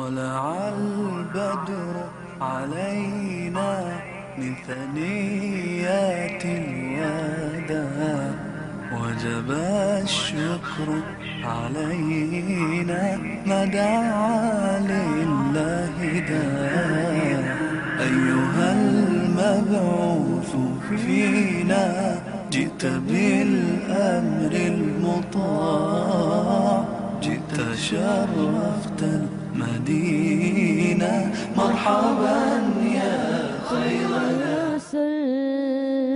طلع البدر علينا من ثنيات الوداع وجب الشكر علينا ما دعا لله داع أيها المبعوث فينا جئت بالأمر المطاع جئت شرفت المدينة مرحبا يا خير رسول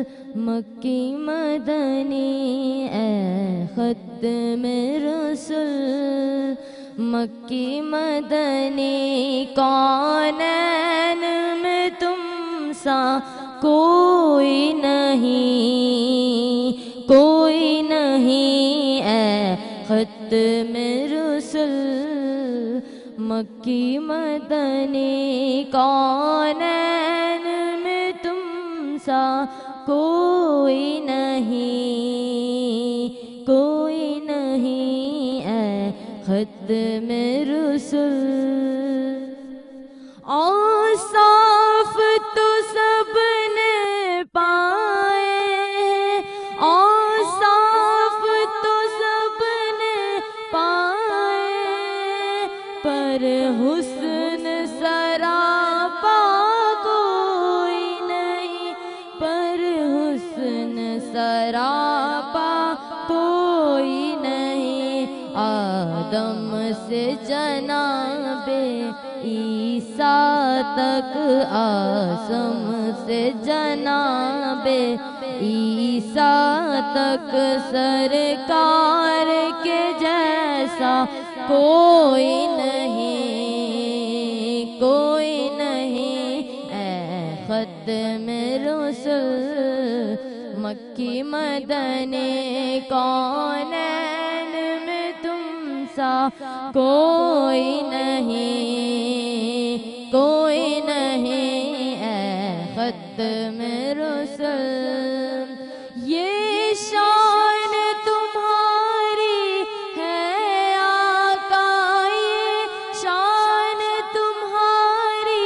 مکی مدنی اے ختم رسول مکی مدنی کونین میں تم سا کوئی نہیں اے ختم رسول مکی مدنی کونین میں تم سا کوئی نہیں اے ختم رسول اوصاف تو سب نے پائے اوصاف تو سب نے پائے پر حسن سراپا کوئی نہیں پر حسن سراپا کوئی نہیں آدم سے جناب عیسیٰ تک آسم سے جناب عیسیٰ تک سرکار کے جیسا کوئی نہیں اے ختم رسول مکی مدنی کونین میں تم سا کوئی نہیں اے ختم رسول یہ شان تمہاری ہے آقا یہ شان تمہاری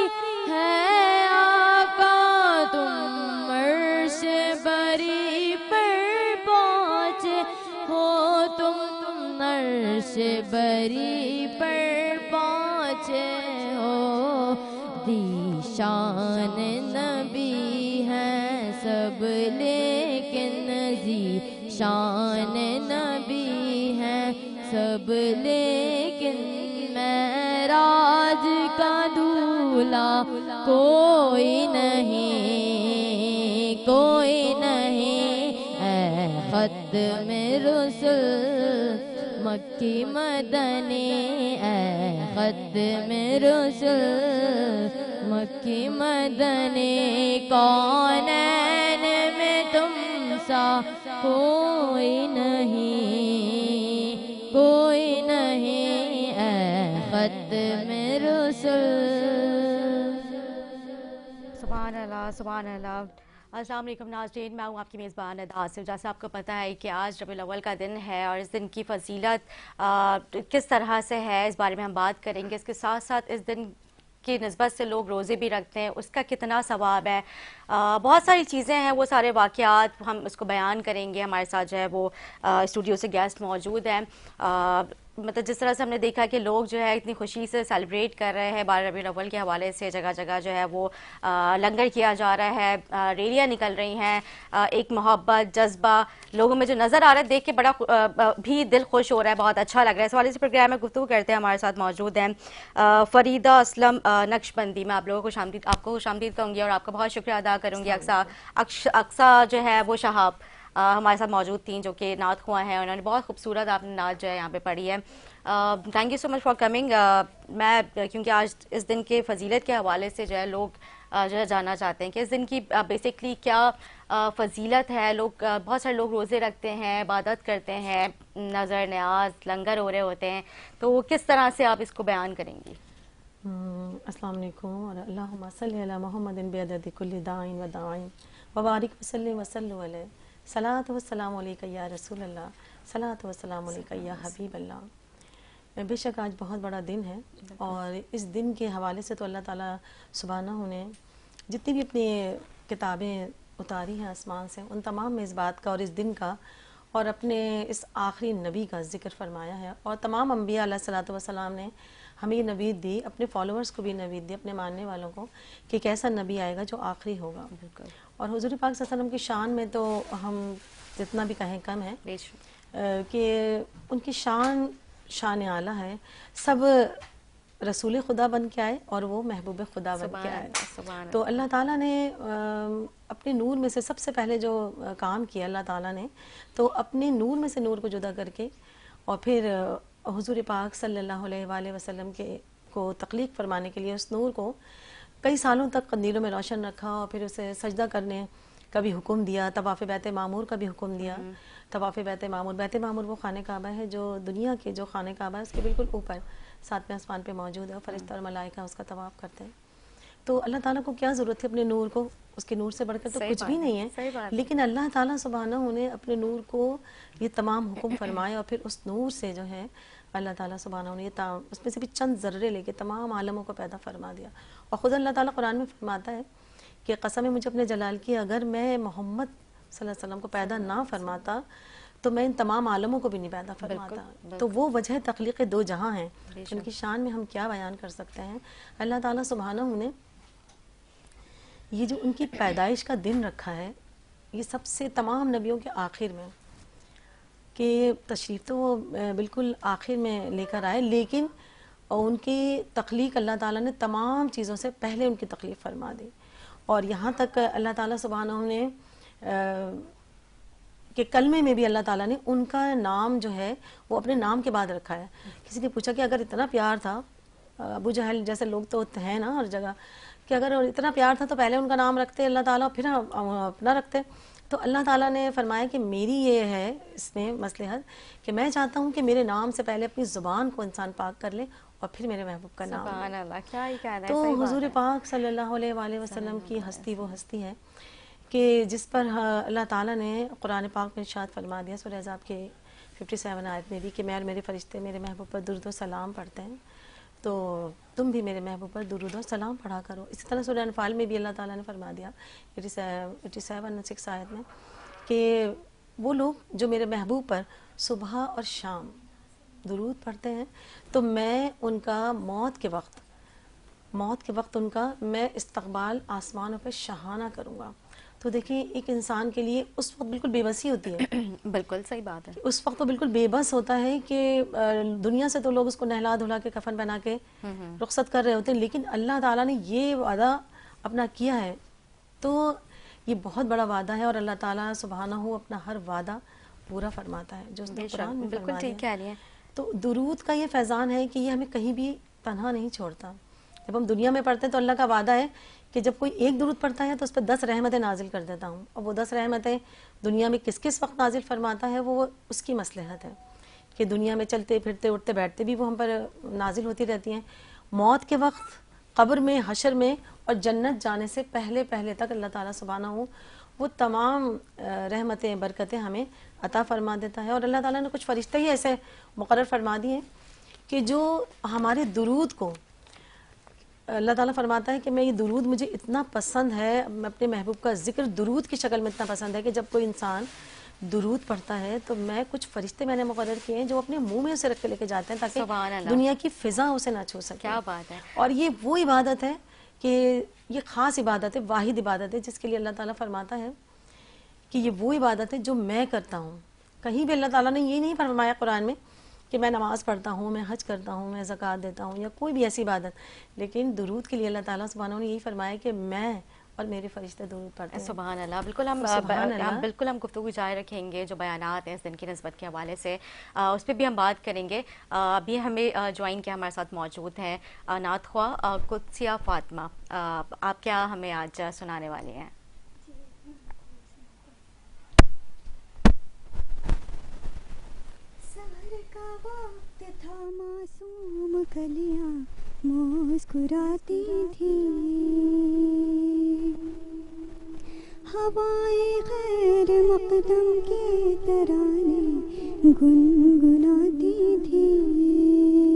ہے آقا تم عرش بری پر پہنچے ہو تم عرش بری پر پہنچے ہو شان نبی ہیں سب لیکن شان نبی ہیں سب لیکن معراج کا دولہا کوئی نہیں اے ختم رسول مکی مدنی اے ختم رسول مکی مدنی کونین میں تم سا کوئی نہیں اے ختم رسول سبحان اللہ سبحان اللہ۔ السلام علیکم ناظرین، میں ہوں آپ کی میزبان ادا آصف۔ جیسے آپ کو پتہ ہے کہ آج ربیع الاول کا دن ہے اور اس دن کی فضیلت کس طرح سے ہے اس بارے میں ہم بات کریں گے۔ اس کے ساتھ ساتھ اس دن کی نسبت سے لوگ روزے بھی رکھتے ہیں، اس کا کتنا ثواب ہے، بہت ساری چیزیں ہیں، وہ سارے واقعات ہم اس کو بیان کریں گے۔ ہمارے ساتھ جو ہے وہ اسٹوڈیو سے گیسٹ موجود ہیں۔ مطلب جس طرح سے ہم نے دیکھا کہ لوگ جو ہے اتنی خوشی سے سیلیبریٹ کر رہے ہیں 12 ربیع الاول کے حوالے سے، جگہ جگہ جو ہے وہ لنگر کیا جا رہا ہے، ریلیاں نکل رہی ہیں، ایک محبت جذبہ لوگوں میں جو نظر آ رہا ہے، دیکھ کے بڑا بھی دل خوش ہو رہا ہے، بہت اچھا لگ رہا ہے۔ اس حوالے سے پروگرام میں گفتگو کرتے ہیں، ہمارے ساتھ موجود ہیں فریدہ اسلم نقشبندی۔ میں آپ لوگوں کو خوش آمدید کہوں گی اور آپ کا بہت شکریہ ادا کروں گی۔ اقصیٰ جو ہے وہ شہاب ہمارے ساتھ موجود تھیں جو کہ نعت خواں ہیں، انہوں نے بہت خوبصورت آپ نے نعت جو ہے یہاں پہ پڑھی ہے۔ Thank you so much for coming. میں کیونکہ آج اس دن کے فضیلت کے حوالے سے جو ہے لوگ جو ہے جاننا چاہتے ہیں کہ اس دن کی بیسکلی کیا فضیلت ہے۔ لوگ بہت سارے لوگ روزے رکھتے ہیں، عبادت کرتے ہیں، نظر نیاز لنگر ہو رہے ہوتے ہیں، تو وہ کس طرح سے آپ اس کو بیان کریں گی؟ السلام علیکم اور اللہم صلی علی محمد بعدد کل داعٍ و داعٍ وبارک وسلم وسلم علیہ صلاۃ و سلام علیکہ یا رسول اللہ صلاۃ و سلام علیکہ یا حبیب اللہ۔ بے شک آج بہت بڑا دن ہے، اور اس دن کے حوالے سے تو اللہ تعالیٰ سبحانہ نے جتنی بھی اپنی کتابیں اتاری ہیں آسمان سے، ان تمام میں اس بات کا اور اس دن کا اور اپنے اس آخری نبی کا ذکر فرمایا ہے، اور تمام انبیاء علیہ الصلوۃ والسلام نے ہمیں یہ نوید دی، اپنے فالوورز کو بھی نوید دی، اپنے ماننے والوں کو، کہ ایک ایسا نبی آئے گا جو آخری ہوگا۔ اور حضور پاک صلی اللہ علیہ وسلم کی شان میں تو ہم جتنا بھی کہیں کم ہے، کہ ان کی شان اعلیٰ ہے۔ سب رسول خدا بن کے آئے اور وہ محبوب خدا بن کے آئے۔ تو اللہ تعالیٰ نے اپنے نور میں سے سب سے پہلے جو کام کیا اللہ تعالیٰ نے، تو اپنے نور میں سے نور کو جدا کر کے، اور پھر حضور پاک صلی اللہ علیہ وآلہ وسلم کو تخلیق فرمانے کے لیے اس نور کو کئی سالوں تک قندیلوں میں روشن رکھا، اور پھر اسے سجدہ کرنے کا بھی حکم دیا، طواف بیت معمور کا بھی حکم دیا۔ طواف بیت معمور وہ خانہ کعبہ ہے جو دنیا کے جو خانہ کعبہ ہے اس کے بالکل اوپر 7ویں آسمان پہ موجود ہے، فرشتہ اور ملائکہ اس کا طواف کرتے ہیں۔ تو اللہ تعالیٰ کو کیا ضرورت ہے اپنے نور کو، اس کے نور سے بڑھ کر تو کچھ بھی نہیں ہے، لیکن اللہ تعالیٰ سبحانہ نے اپنے نور کو یہ تمام حکم فرمائے، اور پھر اس نور سے جو ہے اللہ تعالیٰ سبحانہ نے اس میں سے بھی چند ذرے لے کے تمام عالموں کو پیدا فرما دیا۔ اور خود اللہ تعالیٰ قرآن میں فرماتا ہے کہ قسم ہے مجھے اپنے جلال کی، اگر میں محمد صلی اللہ علیہ وسلم کو پیدا نہ فرماتا تو میں ان تمام عالموں کو بھی نہیں پیدا فرماتا۔ تو وہ وجہ تخلیق دو جہاں ہیں، ان کی شان میں ہم کیا بیان کر سکتے ہیں۔ اللہ تعالیٰ سبحانہ نے یہ جو ان کی پیدائش کا دن رکھا ہے، یہ سب سے تمام نبیوں کے آخر میں، کہ تشریف تو وہ بالکل آخر میں لے کر آئے، لیکن ان کی تخلیق اللہ تعالیٰ نے تمام چیزوں سے پہلے ان کی تخلیق فرما دی۔ اور یہاں تک اللہ تعالیٰ سبحانہ نے کہ کلمے میں بھی اللہ تعالیٰ نے ان کا نام جو ہے وہ اپنے نام کے بعد رکھا ہے۔ کسی نے پوچھا کہ اگر اتنا پیار تھا، ابو جہل جیسے لوگ تو ہیں نا ہر جگہ، کہ اگر اتنا پیار تھا تو پہلے ان کا نام رکھتے اللہ تعالیٰ، پھر اپنا رکھتے۔ تو اللہ تعالیٰ نے فرمایا کہ میری یہ ہے اس میں مصلحت کہ میں چاہتا ہوں کہ میرے نام سے پہلے اپنی زبان کو انسان پاک کر لے اور پھر میرے محبوب کا نام سبحان اللہ، کیا ہی کہنا ہے۔ تو حضور پاک صلی اللہ علیہ وآلہ وسلم کی ہستی وہ ہستی ہے کہ جس پر اللہ تعالیٰ نے قرآن پاک میں ارشاد فرما دیا سورہ احزاب کے 57 آیت میں بھی کہ میں اور میرے فرشتے میرے محبوب پر درود و سلام پڑھتے ہیں، تو تم بھی میرے محبوب پر درود و سلام پڑھا کرو۔ اسی طرح سورہ انفال میں بھی اللہ تعالیٰ نے فرما دیا 87 آیت میں کہ وہ لوگ جو میرے محبوب پر صبح اور شام درود پڑھتے ہیں تو میں ان کا موت کے وقت ان کا میں استقبال آسمانوں پہ شاہانہ کروں گا۔ تو دیکھیں ایک انسان کے لیے اس وقت بالکل بے بسی ہوتی ہے، بالکل صحیح بات ہے، اس وقت تو بالکل بے بس ہوتا ہے کہ دنیا سے تو لوگ اس کو نہلا دھلا کے کفن پہنا کے رخصت کر رہے ہوتے ہیں، لیکن اللہ تعالیٰ نے یہ وعدہ اپنا کیا ہے تو یہ بہت بڑا وعدہ ہے، اور اللہ تعالیٰ سبحانہ اپنا ہر وعدہ پورا فرماتا ہے جو اس نے قرآن میں بالکل ٹھیک کہہ رہی ہیں۔ تو درود کا یہ فیضان ہے کہ یہ ہمیں کہیں بھی تنہا نہیں چھوڑتا۔ جب ہم دنیا میں پڑھتے ہیں تو اللہ کا وعدہ ہے کہ جب کوئی ایک درود پڑھتا ہے تو اس پہ 10 رحمتیں نازل کر دیتا ہوں، اور وہ 10 رحمتیں دنیا میں کس کس وقت نازل فرماتا ہے وہ اس کی مصلحت ہے کہ دنیا میں چلتے پھرتے اٹھتے بیٹھتے بھی وہ ہم پر نازل ہوتی رہتی ہیں، موت کے وقت، قبر میں، حشر میں، اور جنت جانے سے پہلے تک اللہ تعالیٰ سبحانہ وہ تمام رحمتیں برکتیں ہمیں عطا فرما دیتا ہے۔ اور اللہ تعالیٰ نے کچھ فرشتے ہی ایسے مقرر فرما دیے کہ جو ہمارے درود کو، اللہ تعالیٰ فرماتا ہے کہ میں یہ درود مجھے اتنا پسند ہے، میں اپنے محبوب کا ذکر درود کی شکل میں اتنا پسند ہے کہ جب کوئی انسان درود پڑھتا ہے تو میں کچھ فرشتے میں نے مقرر کیے ہیں جو اپنے منہ میں اسے رکھ کے لے کے جاتے ہیں تاکہ دنیا کی فضا اسے نہ چھو سکے۔ کیا بات ہے۔ اور یہ وہ عبادت ہے کہ یہ خاص عبادت ہے، واحد عبادت ہے جس کے لیے اللہ تعالیٰ فرماتا ہے کہ یہ وہ عبادت ہے جو میں کرتا ہوں۔ کہیں بھی اللہ تعالیٰ نے یہ نہیں فرمایا قرآن میں کہ میں نماز پڑھتا ہوں، میں حج کرتا ہوں، میں زکوٰۃ دیتا ہوں یا کوئی بھی ایسی عبادت، لیکن درود کے لیے اللہ تعالیٰ سبحانہ نے یہی فرمایا کہ میں اور میرے فرشتے درود پڑھتے ہیں۔ سبحان اللہ۔ بالکل ہم گفتگو جاری رکھیں گے، جو بیانات ہیں اس دن کی نسبت کے حوالے سے اس پہ بھی ہم بات کریں گے۔ ابھی ہمیں جوائن کیا ہمارے ساتھ موجود ہیں نعت خواہ قدسیہ فاطمہ، آپ کیا ہمیں آج سنانے والے ہیں؟ وقت تھا معصوم کلیاں مسکراتی تھیں، ہوائیں غیر مقدم کے ترانے گنگناتی تھیں،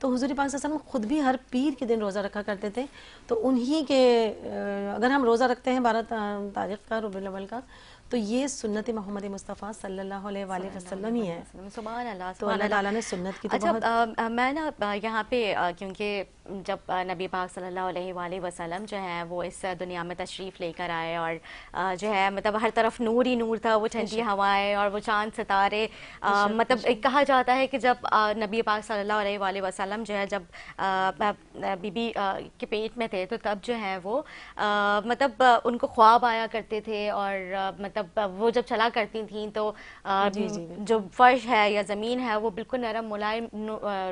تو حضور پاک صلی اللہ علیہ وسلم خود بھی ہر پیر کے دن روزہ رکھا کرتے تھے. تو انہی کے اگر ہم روزہ رکھتے ہیں 12 تاریخ کا ربیع الاول کا, تو یہ سنت محمد مصطفیٰ صلی اللہ علیہ وآلہ وسلم ہی ہے. سبحان اللہ. تو اللہ تعالیٰ نے سنت کی تو بہت. اچھا میں نا یہاں پہ کیونکہ جب نبی پاک صلی اللہ علیہ وآلہ وسلم جو ہے وہ اس دنیا میں تشریف لے کر آئے, اور جو ہے مطلب ہر طرف نور ہی نور تھا, وہ ٹھنڈی ہوائیں اور وہ چاند ستارے, مطلب کہا جاتا ہے کہ جب نبی پاک صلی اللہ علیہ وآلہ وسلم جو ہے جب بی بی کے پیٹ میں تھے تو تب جو ہے وہ مطلب ان کو خواب آیا کرتے تھے, اور مطلب وہ جب چلا کرتی تھیں تو جو فرش ہے یا زمین ہے وہ بالکل نرم ملائم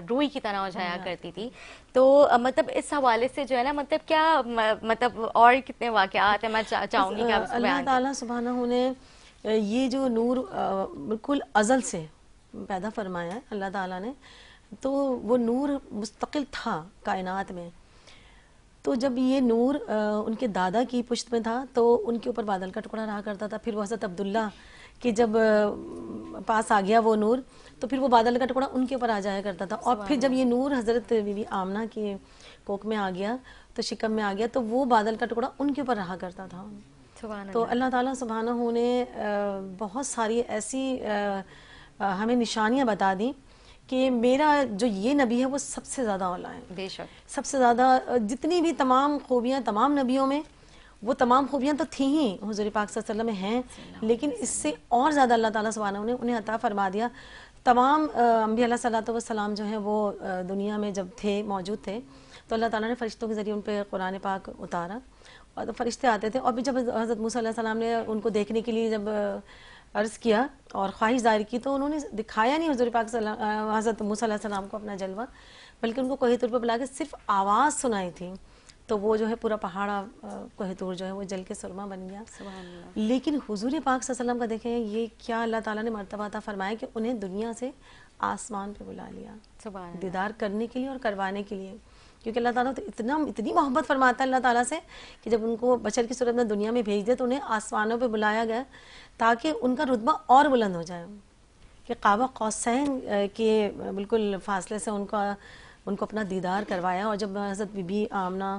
روئی کی طرح ہو جایا کرتی تھی. تو مطلب اس حوالے سے جو ہے نا مطلب کیا مطلب اور کتنے واقعات ہیں, میں چاہوں گی کہ آپ اس کو بیان اللہ تعالیٰ سبحانہ نے یہ جو نور بالکل ازل سے پیدا فرمایا ہے اللہ تعالیٰ نے, تو وہ نور مستقل تھا کائنات میں. تو جب یہ نور ان کے دادا کی پشت میں تھا تو ان کے اوپر بادل کا ٹکڑا رہا کرتا تھا. پھر وہ حضرت عبداللہ کہ جب پاس آ گیا وہ نور تو پھر وہ بادل کا ٹکڑا ان کے اوپر آ جایا کرتا تھا. اور پھر جب یہ نور حضرت بی بی آمنہ کی کوکھ میں آ گیا تو شکم میں آ گیا تو وہ بادل کا ٹکڑا ان کے اوپر رہا کرتا تھا. تو اللہ تعالیٰ سبحانہ نے بہت ساری ایسی ہمیں نشانیاں بتا دیں کہ میرا جو یہ نبی ہے وہ سب سے زیادہ اولا ہے. بے شک سب سے زیادہ جتنی بھی تمام خوبیاں تمام نبیوں میں, وہ تمام خوبیاں تو تھیں ہی حضور پاک صلی اللہ علیہ وسلم میں ہیں, لیکن اس سے اور زیادہ اللہ تعالیٰ سبحانہ نے انہیں عطا فرما دیا. تمام انبیاء علیہ الصلوۃ والسلام جو ہیں وہ دنیا میں جب تھے موجود تھے تو اللہ تعالیٰ نے فرشتوں کے ذریعے ان پہ قرآن پاک اتارا, اور فرشتے آتے تھے. اور بھی جب حضرت موسیٰ علیہ السلام نے ان کو دیکھنے کے لیے جب عرض کیا اور خواہش ظاہر کی تو انہوں نے دکھایا نہیں حضور پاک حضرت موسیٰ علیہ السلام کو اپنا جلوہ, بلکہ ان کو کوہ طور پہ بلا کے صرف آواز سنائی تھی. تو وہ جو ہے پورا پہاڑ کوہ طور جو ہے وہ جل کے سرما بن گیا. لیکن حضور پاک صلی اللہ علیہ وسلم کا دیکھیں یہ کیا اللہ تعالیٰ نے مرتبہ عطا فرمایا کہ انہیں دنیا سے آسمان پہ بلا لیا دیدار کرنے کے لیے اور کروانے کے لیے. کیونکہ اللہ تعالیٰ تو اتنی محبت فرماتا ہے اللہ تعالیٰ سے کہ جب ان کو بشر کی صورت میں دنیا میں بھیج دے تو انہیں آسمانوں پہ بلایا گیا تاکہ ان کا رتبہ اور بلند ہو جائے. کہ قاب قوسین کے بالکل فاصلے سے ان کو اپنا دیدار کروایا. اور جب حضرت بی بی آمنہ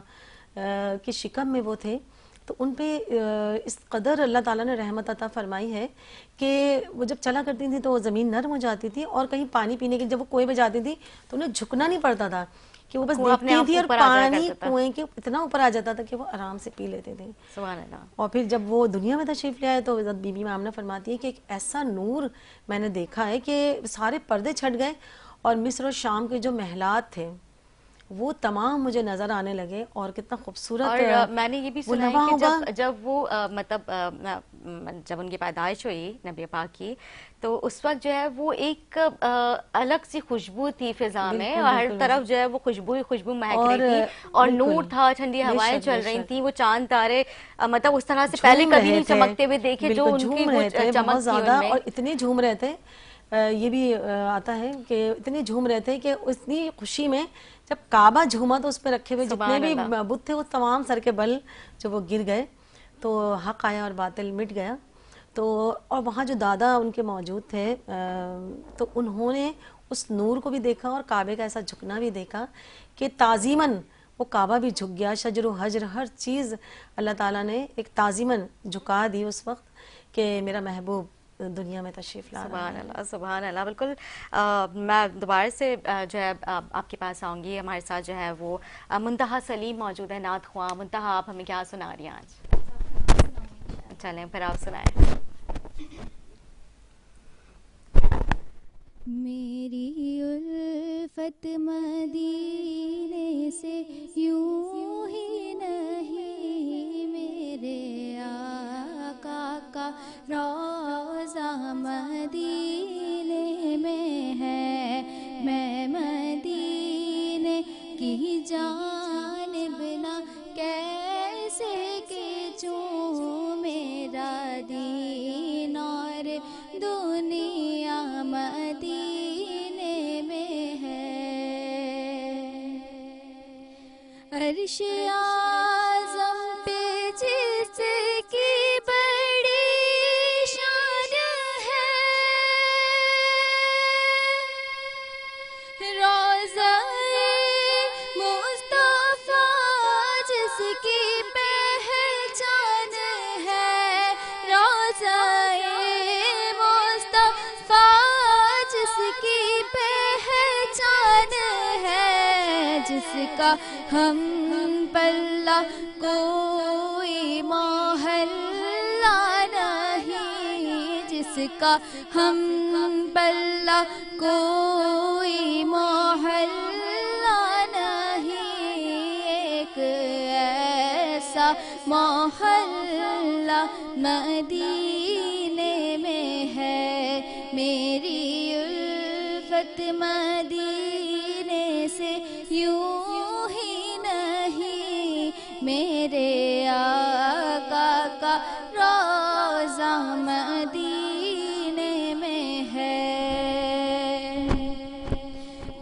کے شکم میں وہ تھے تو ان پہ اس قدر اللہ تعالیٰ نے رحمت عطا فرمائی ہے کہ وہ جب چلا کرتی تھی تو وہ زمین نرم ہو جاتی تھی, اور کہیں پانی پینے کے جب وہ کنویں پہ جاتی تھی تو انہیں جھکنا نہیں پڑتا تھا کہ وہ بس دیکھتی تھی اور پانی کنویں کے اتنا اوپر آ جاتا تھا کہ وہ آرام سے پی لیتے تھے. سبحان اللہ. اور پھر جب وہ دنیا میں تشریف لے آئے تو حضرت بی بی آمنہ فرماتی ہے کہ ایک ایسا نور میں نے دیکھا ہے کہ سارے پردے چھٹ گئے اور مصر اور شام کے جو محلات تھے وہ تمام مجھے نظر آنے لگے, اور کتنا خوبصورت. اور میں نے یہ بھی سنا ہے کہ جب وہ مطلب جب ان کی پیدائش ہوئی نبی پاک کی تو اس وقت جو ہے وہ ایک الگ سی خوشبو تھی فضا میں, اور ہر طرف جو ہے وہ خوشبو مہک رہی تھی, اور نور تھا, ٹھنڈی ہوائیں چل رہی تھیں, وہ چاند تارے مطلب اس طرح سے پہلے کبھی نہیں چمکتے ہوئے دیکھے جو ان کی چمک تھی ان میں. اور اتنے جھوم رہے تھے, یہ بھی آتا ہے کہ اتنے جھوم رہے تھے کہ اتنی خوشی میں جب کعبہ جھوما تو اس پہ رکھے ہوئے جتنے بھی بت تھے وہ تمام سر کے بل جو وہ گر گئے, تو حق آیا اور باطل مٹ گیا. تو اور وہاں جو دادا ان کے موجود تھے تو انہوں نے اس نور کو بھی دیکھا اور کعبے کا ایسا جھکنا بھی دیکھا کہ تعظیماً وہ کعبہ بھی جھک گیا, شجر و حجر ہر چیز اللہ تعالیٰ نے ایک تعظیماً جھکا دی اس وقت کہ میرا محبوب دنیا میں تشریف لا. سبحان اللہ سبحان اللہ. بالکل میں دوبارہ سے جو ہے آپ کے پاس آؤں گی. ہمارے ساتھ جو ہے وہ منتہا سلیم موجود ہے, نعت خواں. منتہا آپ ہمیں کیا سنا رہی ہیں آج؟ چلیں پھر آپ سنائیں. میری الفت مدینے سے یوں ہی نہیں, میرے آقا کا روضہ مدینے میں ہے, میں مدینے کی جانب نہ کیسے کہ چوں, میرا دین اور دنیا مدینے میں ہے. عرش اعظم پہ جس کی بڑی شان ہے, روضہ کا ہم پلہ کوئی محلہ نہیں، جس کا ہم پلہ کوئی محلہ نہیں، ایک ایسا محلہ مدینے میں ہے، میری الفت مدینے سے یوں ہی نہیں، میرے آقا کا روضہ مدینے میں ہے۔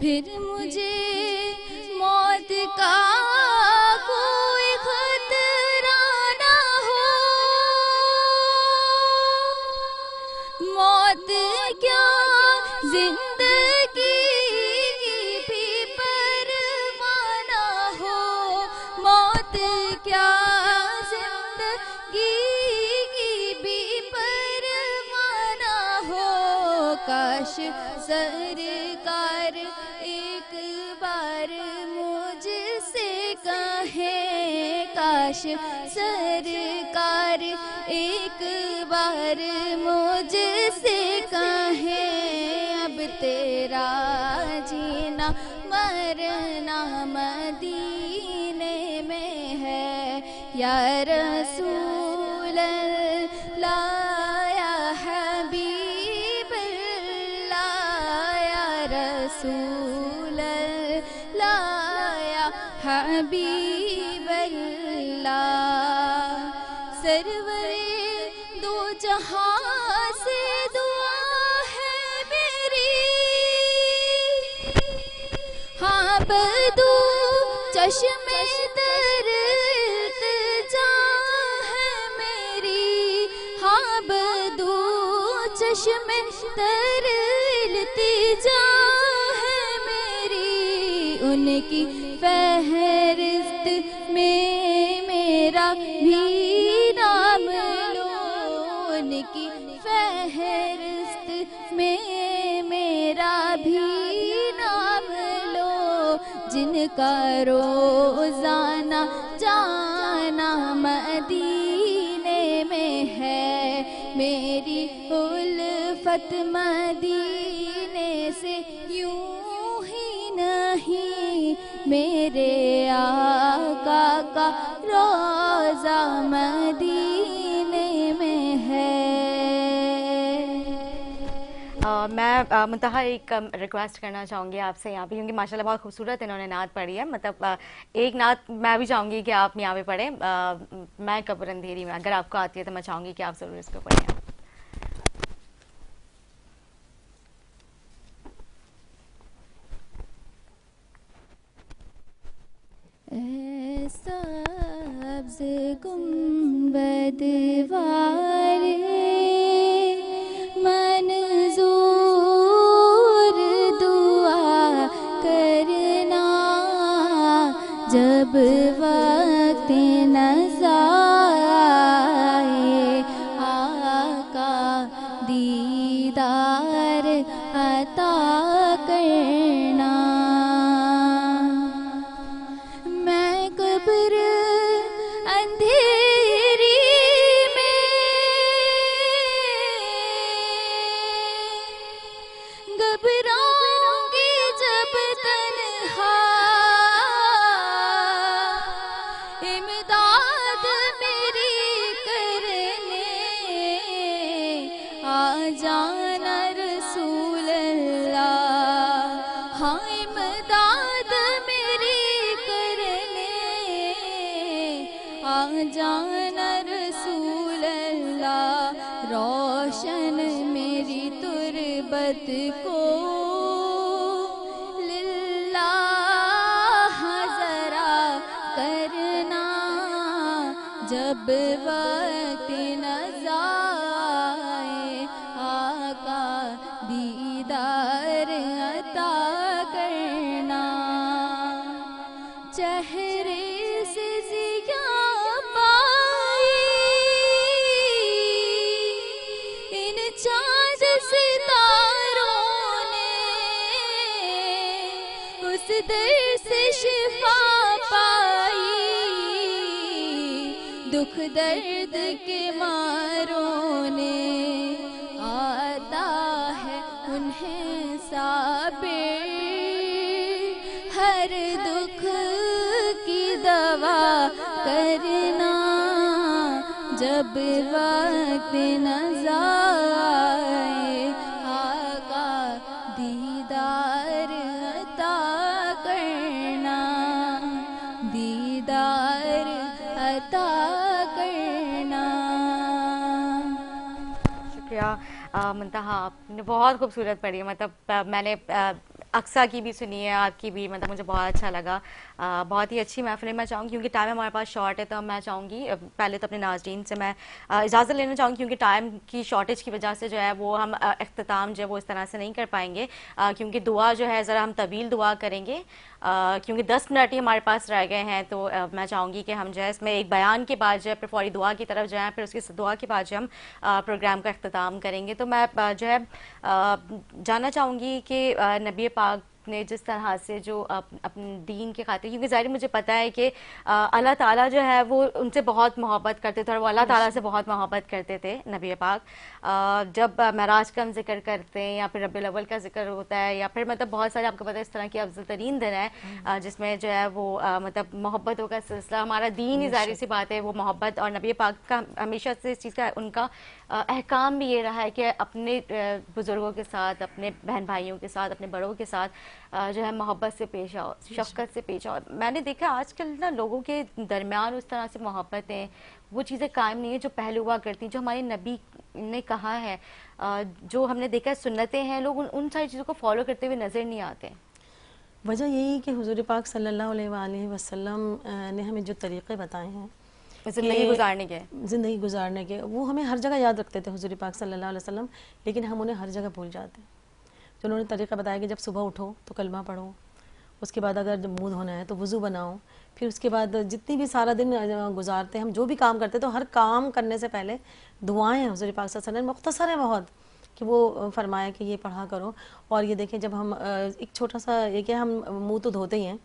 پھر مجھے موت کا کوئی خطرہ نہ ہو، موت کیا زندگی کی بھی پرواہ نہ ہو، موت کیا زندگی کی بھی پرواہ نہ ہو، کاش سرکار ایک بار مجھ سے کہیں، کاش سرکار ایک بار مجھ سے کہیں، اب تیرا جینا مرنا مدینے میں ہے، یا رسول اللہ یا حبیب اللہ، یا رسول اللہ یا حبیب اللہ، سرور دو جہاں سے دعا ہے میری، ہاں بدو چشم در التجا ہے میری، ہاں بدو چشم در التجا ہے میری، ان کی فہرست میں میرا بھی نام لو، ان کی فہرست میں میرا بھی نام لو، جن کا روزانہ جانا مدینے میں ہے، میری الفت مدینے سے یوں ہی نہیں، میرے آقا کا روضہ مدینے میں ہے۔ میں منتہا ایک ریکویسٹ کرنا چاہوں گی آپ سے یہاں پہ، کیونکہ ماشاء اللہ بہت خوبصورت انہوں نے نعت پڑھی ہے، مطلب ایک نعت میں بھی چاہوں گی کہ آپ یہاں پہ پڑھیں، میں قبر اندھیری میں، اگر آپ کو آتی ہے تو میں چاہوں گی کہ آپ ضرور اس کو پڑھیں۔ اے سبز گنبد والے منظور دعا کرنا، جب وقت نزا آئے آقا دیدار عطا کرنا، میں قبر اندھیری میں گھبراؤں گی جب تنہا، امداد میری کرنے آ جانا رسول اللہ، ہاں امداد میری کرنے آ جانا رسول اللہ، روشن میری تربت کو للہ ذرا کرنا، جب وقت نزا آئے آقا دیدار عطا کرنا، چہرے سے ضیاء پائی ان چاند ستاروں نے، اس در سے شفا دکھ درد کے ماروں نے آتا ہے انہیں صابر ہر دکھ کی دوا کرنا جب وقت نظر آئے آقا دیدار عطا کرنا دیدار عطا کرنا. شکریہ منتہا، آپ نے بہت خوبصورت پڑھی ہے. مطلب میں نے اقصیٰ کی بھی سنی ہے، آپ کی بھی، مطلب مجھے بہت اچھا لگا. بہت ہی اچھی محفل ہے. میں چاہوں گی کیونکہ ٹائم ہمارے پاس شارٹ ہے تو میں چاہوں گی پہلے تو اپنے ناظرین سے میں اجازت لینا چاہوں گی کیونکہ ٹائم کی شارٹیج کی وجہ سے جو ہے وہ ہم اختتام جو ہے وہ اس طرح سے نہیں کر پائیں گے، کیونکہ دعا جو ہے ذرا ہم طویل دعا کریں گے کیونکہ 10 منٹ ہی ہمارے پاس رہ گئے ہیں. تو میں چاہوں گی کہ ہم جو ہے اس میں ایک بیان کے بعد جو ہے پھر فوری دعا کی طرف جائیں، پھر اس کی دعا کے بعد جو ہم پروگرام کا اختتام کریں گے. تو میں جو ہے جاننا چاہوں گی کہ نبی پاک نے جس طرح سے جو اپنے دین کے خاطر، کیونکہ ظاہر مجھے پتہ ہے کہ اللہ تعالیٰ جو ہے وہ ان سے بہت محبت کرتے تھے اور وہ اللہ تعالیٰ سے بہت محبت کرتے تھے. نبی پاک جب معراج کا ہم ذکر کرتے ہیں یا پھر ربیع الاول کا ذکر ہوتا ہے یا پھر مطلب بہت سارے آپ کو پتہ ہے اس طرح کی افضل ترین دن ہے جس میں جو ہے وہ مطلب محبتوں کا سلسلہ، ہمارا دین ہی ظاہر سی بات ہے وہ محبت، اور نبی پاک کا ہمیشہ سے اس چیز کا ان کا احکام بھی یہ رہا ہے کہ اپنے بزرگوں کے ساتھ، اپنے بہن بھائیوں کے ساتھ، اپنے بڑوں کے ساتھ جو ہے محبت سے پیش آؤ، شفقت سے پیش آؤ. میں نے دیکھا آج کل نا لوگوں کے درمیان اس طرح سے محبتیں، وہ چیزیں قائم نہیں ہیں جو پہلے ہوا کرتی، جو ہمارے نبی نے کہا ہے، جو ہم نے دیکھا سنتیں ہیں، لوگ ان ساری چیزوں کو فالو کرتے ہوئے نظر نہیں آتے. وجہ یہی کہ حضور پاک صلی اللہ علیہ وآلہ وسلم نے ہمیں جو طریقے بتائے ہیں زندگی گزارنے کے وہ ہمیں ہر جگہ یاد رکھتے تھے حضور پاک صلی اللہ علیہ وسلم، لیکن ہم انہیں ہر جگہ بھول جاتے ہیں. جو انہوں نے طریقہ بتایا کہ جب صبح اٹھو تو کلمہ پڑھو، اس کے بعد اگر منہ دھونا ہے تو وضو بناؤ، پھر اس کے بعد جتنی بھی سارا دن گزارتے ہیں ہم جو بھی کام کرتے تو ہر کام کرنے سے پہلے دعائیں ہیں حضور پاک صلی اللہ علیہ وسلم مختصر ہیں بہت کہ وہ فرمایا کہ یہ پڑھا کرو. اور یہ دیکھیں جب ہم ایک چھوٹا سا یہ کہ ہم منہ تو دھوتے ہی ہیں،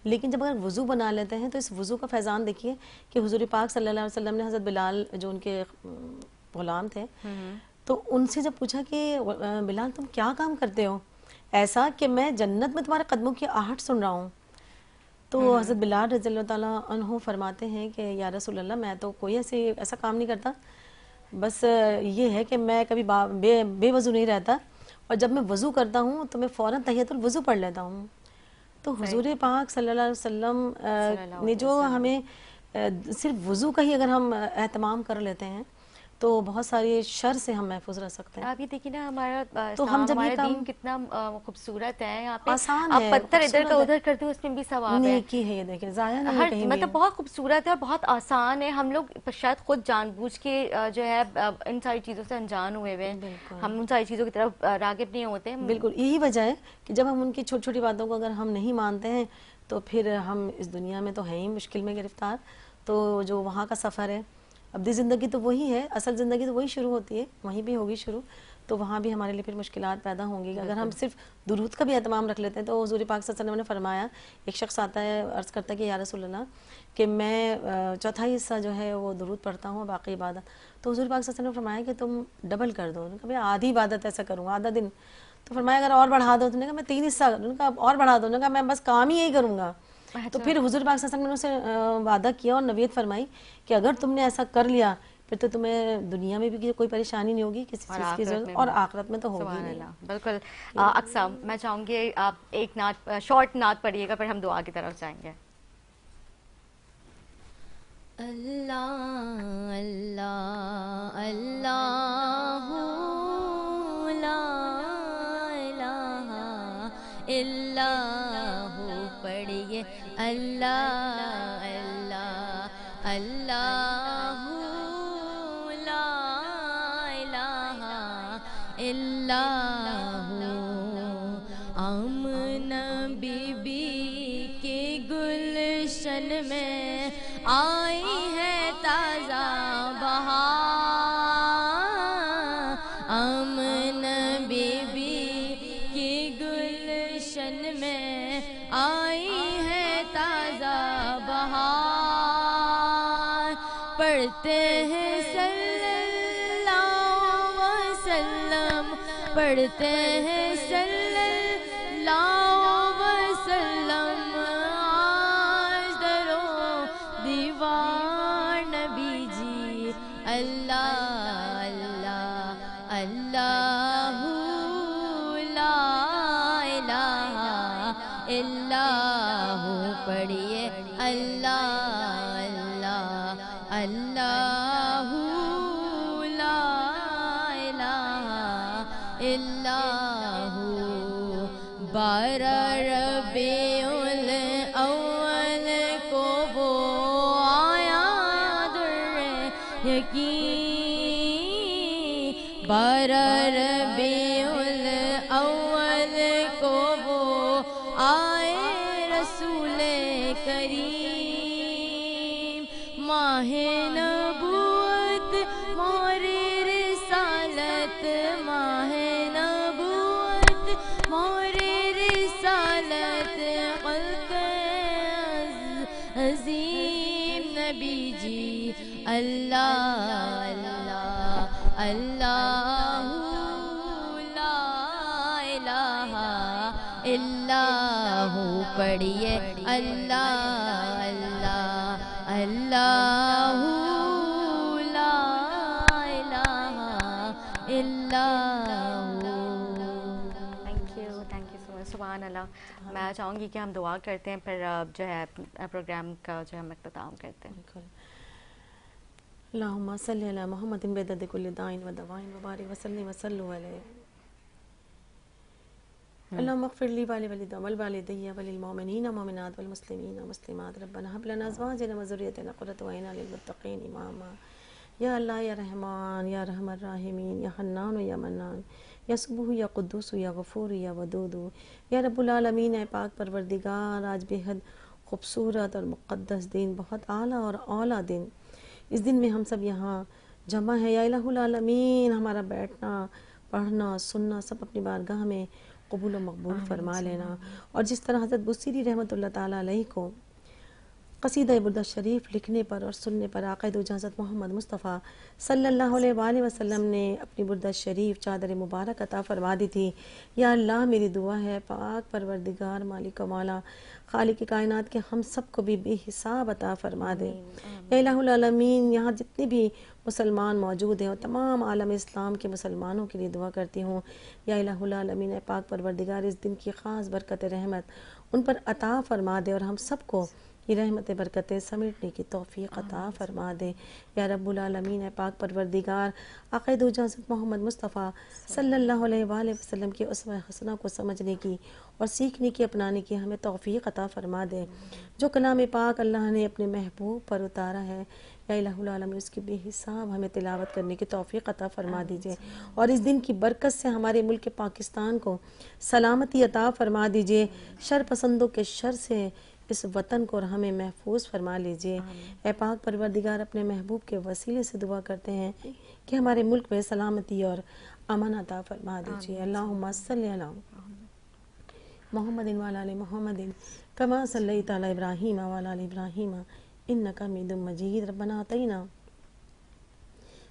لیکن جب اگر وضو بنا لیتے ہیں تو اس وضو کا فیضان دیکھیے کہ حضور پاک صلی اللہ علیہ وسلم نے حضرت بلال جو ان کے غلام تھے تو ان سے جب پوچھا کہ بلال تم کیا کام کرتے ہو ایسا کہ میں جنت میں تمہارے قدموں کی آہٹ سن رہا ہوں، تو حضرت بلال رضی اللہ تعالیٰ عنہ فرماتے ہیں کہ یا رسول اللہ میں تو کوئی ایسا کام نہیں کرتا، بس یہ ہے کہ میں کبھی بے وضو نہیں رہتا، اور جب میں وضو کرتا ہوں تو میں فوراً تحیۃ الوضو پڑھ لیتا ہوں. تو حضور پاک صلی اللہ علیہ وسلم نے جو ہمیں صرف وضو کا ہی اگر ہم اہتمام کر لیتے ہیں تو بہت ساری شر سے ہم محفوظ رہ سکتے ہیں. آپ یہ دیکھیے نا ہمارا تو ہم جب ہمارا دین کتنا خوبصورت ہے، یہاں پہ آپ پتھر ادھر کا ادھر کرتے ہو اس میں بھی ثواب ہے، نیکی ہے، یہ دیکھیں ضائع نہیں ہے کہیں بھی، مطلب بہت خوبصورت ہے اور بہت آسان ہے. ہم لوگ شاید خود جان بوجھ کے جو ہے ان ساری چیزوں سے انجان ہوئے ہوئے ہیں، ہم ان ساری چیزوں کی طرف راغب نہیں ہوتے. بالکل یہی وجہ ہے کہ جب ہم ان کی چھوٹی چھوٹی باتوں کو اگر ہم نہیں مانتے ہیں تو پھر ہم اس دنیا میں تو ہیں ہی مشکل میں گرفتار. تو جو وہاں کا سفر ہے، ابدی زندگی تو وہی ہے، اصل زندگی تو وہی شروع ہوتی ہے، وہیں بھی ہوگی شروع، تو وہاں بھی ہمارے لیے پھر مشکلات پیدا ہوں گی. اگر ہم صرف درود کا بھی اہتمام رکھ لیتے ہیں تو حضور پاک صلی اللہ علیہ وسلم نے فرمایا، ایک شخص آتا ہے عرض کرتا ہے کہ یا رسول اللہ کہ میں چوتھائی حصہ جو ہے وہ درود پڑھتا ہوں باقی عبادت، تو حضور پاک صلی اللہ علیہ وسلم نے فرمایا کہ تم ڈبل کر دو. انہوں نے کہا بھئی آدھی عبادت ایسا کروں گا، آدھا دن. تو فرمایا اگر اور بڑھا دو، تو نے کہا میں 3 حصہ، انہوں نے کہا اور بڑھا دو، انہوں نے کہا میں بس کام ہی یہی کروں گا. تو پھر حضور پاک صلی اللہ علیہ وسلم نے اسے وعدہ کیا اور نبیت فرمائی کہ اگر تم نے ایسا کر لیا پھر تو تمہیں دنیا میں بھی کوئی پریشانی نہیں ہوگی کسی چیز کی ضرورت، اور آخرت میں تو ہوگی نہیں. بالکل. اقصیٰ میں چاہوں گی آپ ایک نعت شارٹ نعت پڑھیے گا، پھر ہم دعا کی طرف جائیں گے. اللہ اللہ اللہ لا الہ الا ہو پڑھیے اللہ اللہ اللہ لا الہ الا ہو. آمنہ بی بی کے گلشن میں آئی ہے تازہ بہار، آمنہ بی بی کے گلشن میں آئی ہے تازہ بہار. پڑھتے ہیں صلی اللہ وسلم پڑھتے ہیں صلی اللہ وسلم آج درو دیوار نبی جی اللہ اللہ اللہ لا الہ الا ہو پڑھیے اللہ اللہ اللہ لا الہ الا ہو 12 ربیع الاول کو وہ آیا در یقین 12 ربیع الاول کو وہ آئے رسول کریم ماہ نبوت مہر رسالت ماہ نبوت مہر رسالت خلق عظیم نبی جی اللہ اللہ اللہ لا الہ الا ہو پڑھیے اللہ اللہ اللہ لا الہ الا ہو. تھینک یو سو مچ. سبحان اللہ. میں چاہوں گی کہ ہم دعا کرتے ہیں پھر جو ہے پروگرام کا جو ہم اختتام کرتے ہیں. اللہم صلی علی محمد بعدد کل داء و دواء وبارک وسلم وصلوا علیہ. اللہم اغفر لی ولوالدی والوالدی وللمؤمنین والمؤمنات والمسلمین والمسلمات. ربنا هب لنا ازواجنا وذریتنا قرۃ اعین للمتقین اماما. یا اللہ یا رحمان یا رحم الراحمین یا حنان یا منان یا صبح یا قدوس یا غفور یا ودود یا رب العالمین. اے پاک پروردگار آج بے حد خوبصورت اور مقدس دن بہت اعلیٰ اور اولیٰ دن اس دن میں ہم سب یہاں جمع ہے. یا الہ العالمین ہمارا بیٹھنا پڑھنا سننا سب اپنی بارگاہ میں قبول و مقبول فرما لینا. اور جس طرح حضرت بصیری رحمۃ اللہ تعالیٰ علیہ کو قصیدہ بردہ شریف لکھنے پر اور سننے پر آقا دو جہاں حضرت محمد مصطفیٰ صلی اللہ علیہ وآلہ وسلم نے اپنی بردہ شریف چادر مبارک عطا فرما دی تھی. یا اللہ میری دعا ہے پاک پروردگار مالک و مولا خالق کائنات کے ہم سب کو بھی بے حساب عطا فرما دے. یا الہ العالمین یہاں جتنے بھی مسلمان موجود ہیں اور تمام عالم اسلام کے مسلمانوں کے لیے دعا کرتی ہوں. یا الہ العالمین اے پاک پروردگار اس دن کی خاص برکت رحمت ان پر عطا فرما دے اور ہم سب کو یہ رحمت برکتیں سمیٹنے کی توفیق عطا فرما دے. یا رب العالمین اے پاک پروردگار آقا دو جہاں حضرت محمد مصطفیٰ صلی اللہ علیہ وآلہ وسلم کی اسوہ حسنہ کو سمجھنے کی اور سیکھنے کی اپنانے کی ہمیں توفیق عطا فرما دے. جو کلام پاک اللہ نے اپنے محبوب پر اتارا ہے یا الہ العالمین اس کی بے حساب ہمیں تلاوت کرنے کی توفیق عطا فرما دیجئے اور اس دن کی برکت سے ہمارے ملک پاکستان کو سلامتی عطا فرما دیجئے. شر پسندوں کے شر سے اس وطن کو اور ہمیں محفوظ فرما لیجئے. اے پاک پروردگار اپنے محبوب کے وسیلے سے دعا کرتے ہیں کہ ہمارے ملک میں سلامتی اور امن عطا فرما دیجئے. اللہم صلی علی محمد وعلی آل محمد کما صلیت علی ابراہیم وعلی آل ابراہیم انک حمید مجید. ربنا آتینا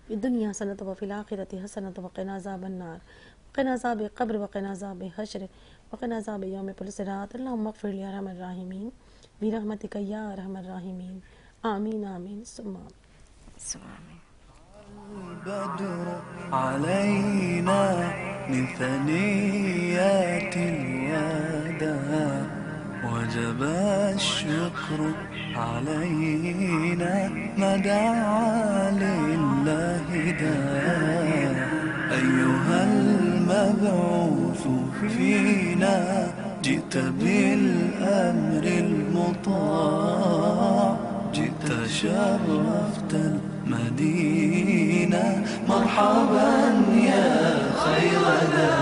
فی الدنیا حسنۃ وفی الآخرۃ حسنۃ وقنا عذاب النار وقنا عذاب قبر وقنا عذاب حشر وقنا عذاب یوم الصراط. اللہم اغفر لی ارحم الراحمین برحمتک یا ارحم الراحمین آمین آمین ثم آمین. البدر علينا من ثنيات الوداع وجب الشكر علينا ما دعا لله داع أيها المبعوث فينا جئت بالأمر المطاع جئت شرفت المدينة مرحبا يا خير ذا